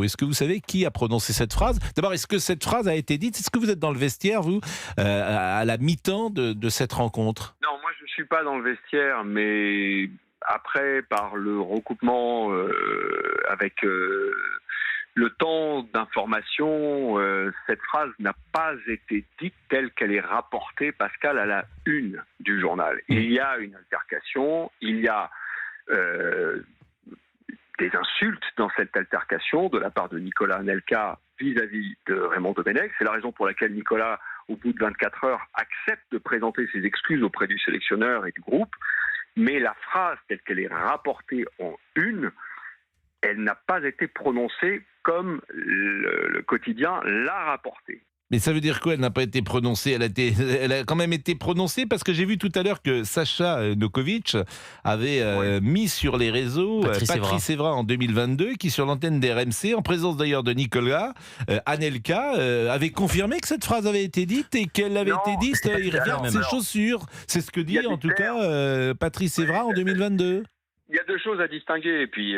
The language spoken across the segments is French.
Est-ce que vous savez qui a prononcé cette phrase? D'abord, est-ce que cette phrase a été dite? Est-ce que vous êtes dans le vestiaire, vous, à la mi-temps de cette rencontre? Non, moi je ne suis pas dans le vestiaire, mais après, par le recoupement avec le temps d'information, cette phrase n'a pas été dite telle qu'elle est rapportée, Pascal, à la une du journal. Il y a une altercation, il y a des insultes dans cette altercation de la part de Nicolas Anelka vis-à-vis de Raymond Domenech. C'est la raison pour laquelle Nicolas, au bout de 24 heures, accepte de présenter ses excuses auprès du sélectionneur et du groupe. Mais la phrase telle qu'elle est rapportée en une, elle n'a pas été prononcée comme le quotidien l'a rapportée. Mais ça veut dire quoi? Elle n'a pas été prononcée. Elle a quand même été prononcée, parce que j'ai vu tout à l'heure que Sacha Nokovic avait mis sur les réseaux Patrice Evra en 2022, qui sur l'antenne d'RMC, en présence d'ailleurs de Nicolas Anelka, avait confirmé que cette phrase avait été dite et qu'elle avait été dite. Il regarde ses chaussures. C'est ce que dit en tout cas Patrice Evra en 2022. Il y a deux choses à distinguer, et puis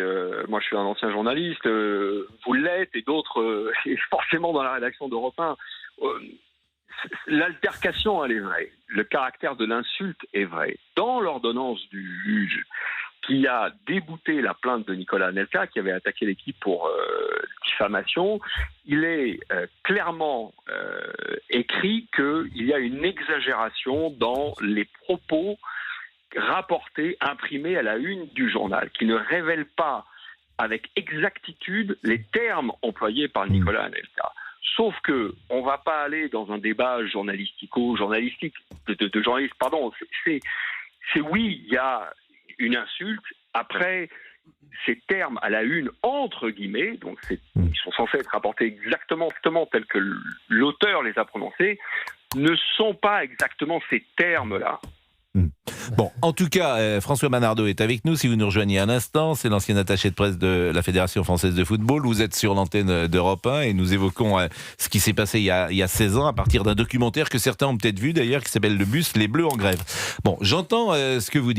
moi je suis un ancien journaliste, vous l'êtes, et d'autres, forcément dans la rédaction d'Europe 1. L'altercation, elle est vraie. Le caractère de l'insulte est vrai. Dans l'ordonnance du juge qui a débouté la plainte de Nicolas Anelka, qui avait attaqué l'équipe pour diffamation, il est clairement écrit qu'il y a une exagération dans les propos rapportés, imprimés à la une du journal, qui ne révèle pas avec exactitude les termes employés par Nicolas Anelka. Sauf que on va pas aller dans un débat journalistique, de journaliste, pardon. C'est oui, il y a une insulte. Après, ces termes à la une, entre guillemets, donc ils sont censés être rapportés exactement tels que l'auteur les a prononcés, ne sont pas exactement ces termes-là. Bon, en tout cas, François Manardo est avec nous. Si vous nous rejoignez un instant, c'est l'ancien attaché de presse de la Fédération française de football. Vous êtes sur l'antenne d'Europe 1 et nous évoquons ce qui s'est passé il y a 16 ans à partir d'un documentaire que certains ont peut-être vu d'ailleurs, qui s'appelle Le bus, les Bleus en grève. Bon, j'entends ce que vous dites.